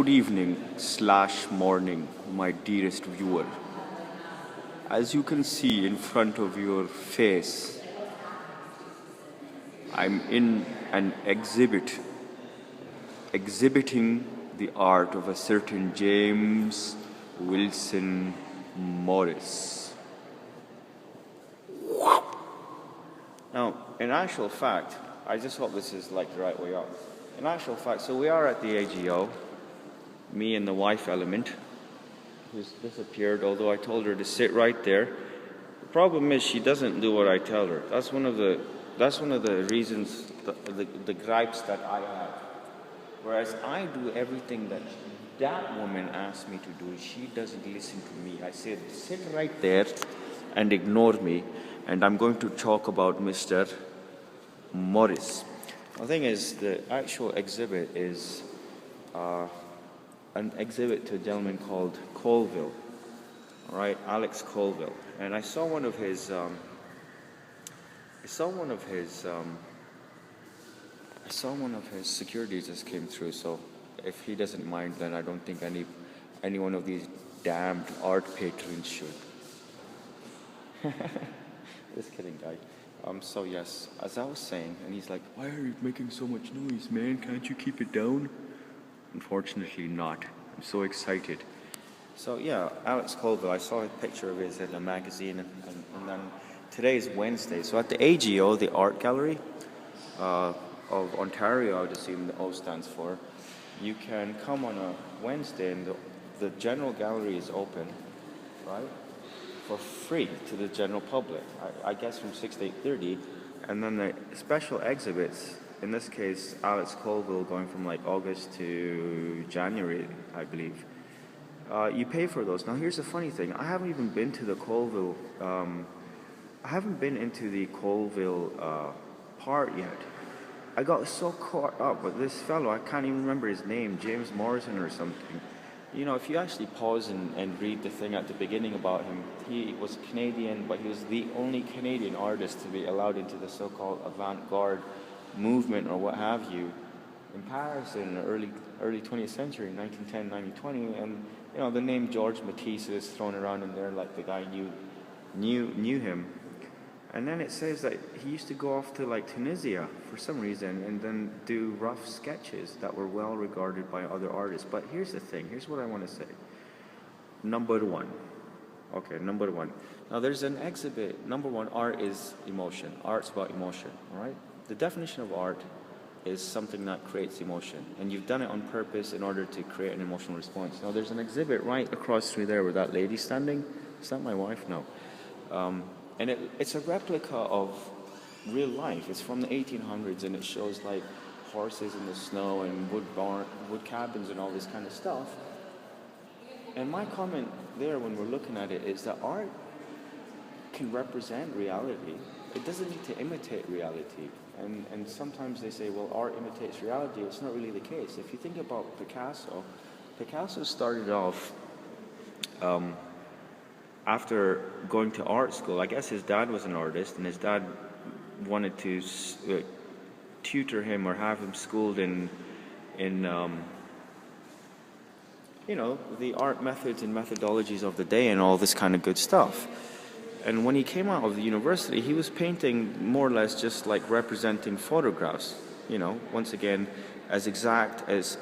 Good evening slash morning, my dearest viewer. As you can see in front of your face, I'm in an exhibit exhibiting the art of a certain James Wilson Morris. Now, in actual fact, I just hope this is like the right way up. In actual fact, so we are at the AGO, me and the wife element, who's disappeared, although I told her to sit right there. The problem is she doesn't do what I tell her. That's one of the reasons, the gripes that I have. Whereas I do everything that woman asks me to do, she doesn't listen to me. I said, sit right there and ignore me, and I'm going to talk about Mr. Morris. The thing is, the actual exhibit is an exhibit to a gentleman called Colville, all right, Alex Colville, and I saw one of his securities just came through. So if he doesn't mind, then I don't think any one of these damned art patrons should. Just kidding, guy. So yes, as I was saying, and he's like, why are you making so much noise, man? Can't you keep it down? Unfortunately not. I'm so excited. So yeah, Alex Colville, I saw a picture of his in a magazine, and then today is Wednesday. So at the AGO, the art gallery of Ontario, I would assume the O stands for, you can come on a Wednesday and the general gallery is open, right? For free to the general public, I guess from 6 to 8:30, and then the special exhibits, in this case Alex Colville, going from like August to January, I believe, you pay for those. Now here's the funny thing, I haven't even been to the Colville, I haven't been into the Colville part yet. I got so caught up with this fellow, I can't even remember his name, James Morrice or something. You know, if you actually pause and read the thing at the beginning about him, he was Canadian, but he was the only Canadian artist to be allowed into the so-called avant-garde movement or what have you in Paris in the early 20th century, 1910, 1920, and you know, the name George Matisse is thrown around in there like the guy knew him. And then it says that he used to go off to like Tunisia for some reason and then do rough sketches that were well regarded by other artists. But here's the thing, here's what I want to say. Number one. Now there's an exhibit. Number one, art is emotion. Art's about emotion, all right? The definition of art is something that creates emotion. And you've done it on purpose in order to create an emotional response. Now there's an exhibit right across through there where that lady's standing. Is that my wife? No. And it's a replica of real life. It's from the 1800s, and it shows like horses in the snow and wood cabins and all this kind of stuff. And my comment there when we're looking at it is that art can represent reality. It doesn't need to imitate reality. And sometimes they say, well, art imitates reality. It's not really the case. If you think about Picasso started off after going to art school. I guess his dad was an artist, and his dad wanted to tutor him or have him schooled in you know, the art methods and methodologies of the day and all this kind of good stuff. And when he came out of the university, he was painting more or less just like representing photographs, you know, once again, as exact as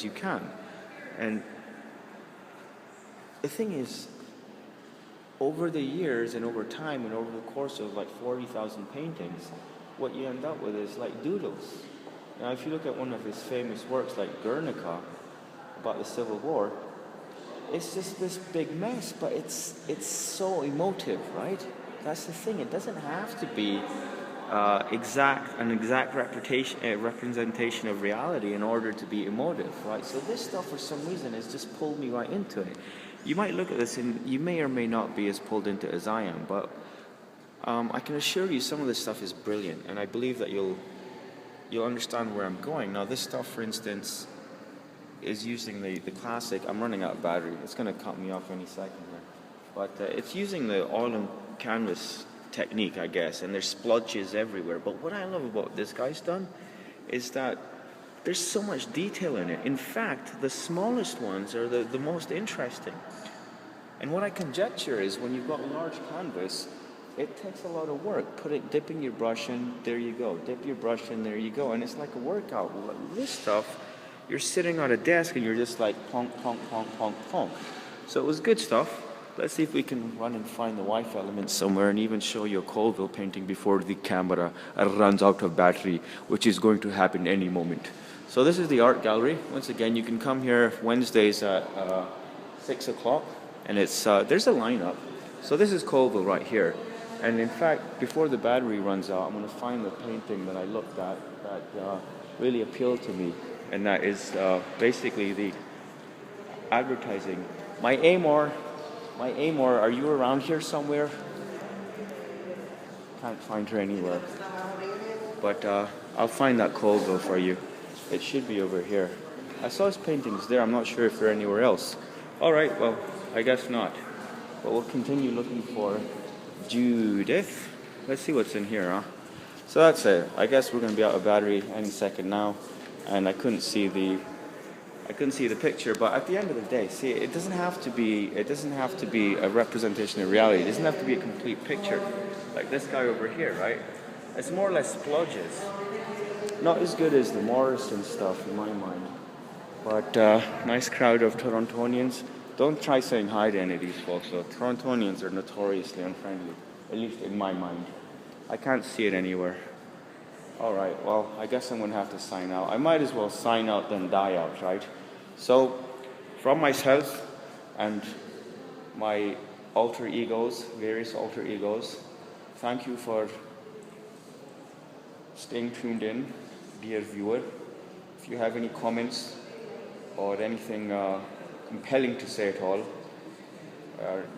you can. And the thing is, over the years and over time and over the course of like 40,000 paintings, what you end up with is like doodles. Now, if you look at one of his famous works like Guernica, about the Civil War, it's just this big mess, but it's so emotive, right? That's the thing. It doesn't have to be an exact representation of reality in order to be emotive, right? So this stuff, for some reason, has just pulled me right into it. You might look at this and you may or may not be as pulled into it as I am, but I can assure you some of this stuff is brilliant, and I believe that you'll understand where I'm going. Now, this stuff, for instance, is using the classic, I'm running out of battery, it's going to cut me off any second here, but it's using the oil and canvas technique, I guess, and there's splotches everywhere. But what I love about this guy's done is that there's so much detail in it. In fact, the smallest ones are the most interesting. And what I conjecture is when you've got a large canvas, it takes a lot of work. Dipping your brush in, there you go. Dip your brush in, there you go. And it's like a workout. This stuff, you're sitting on a desk and you're just like plonk, plonk, plonk, plonk, plonk. So it was good stuff. Let's see if we can run and find the wife element somewhere and even show you a Colville painting before the camera runs out of battery, which is going to happen any moment. So this is the art gallery. Once again, you can come here Wednesdays at 6 o'clock, and it's there's a lineup. So this is Colville right here. And in fact, before the battery runs out, I'm going to find the painting that I looked at that really appealed to me, and that is basically the advertising. My Amor, are you around here somewhere? Can't find her anywhere. But I'll find that Colville for you. It should be over here. I saw his paintings there. I'm not sure if they're anywhere else. All right, well, I guess not. But we'll continue looking for Judith. Let's see what's in here, huh? So that's it. I guess we're going to be out of battery any second now. And I couldn't see the picture, but at the end of the day, see, it doesn't have to be a representation of reality. It doesn't have to be a complete picture. Like this guy over here, right? It's more or less splodges. Not as good as the Morrice and stuff in my mind. But nice crowd of Torontonians. Don't try saying hi to any of these folks though. Torontonians are notoriously unfriendly, at least in my mind. I can't see it anywhere. Alright, well, I guess I'm going to have to sign out. I might as well sign out than die out, right? So, from myself and my alter egos, various alter egos, thank you for staying tuned in, dear viewer. If you have any comments or anything compelling to say at all,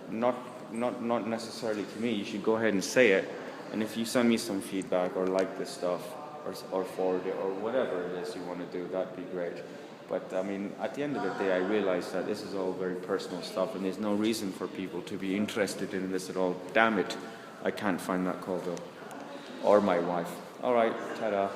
not necessarily to me, you should go ahead and say it. And if you send me some feedback or like this stuff or forward it or whatever it is you want to do, that'd be great. But I mean, at the end of the day, I realize that this is all very personal stuff and there's no reason for people to be interested in this at all. Damn it, I can't find that Colville or my wife. All right, ta-da.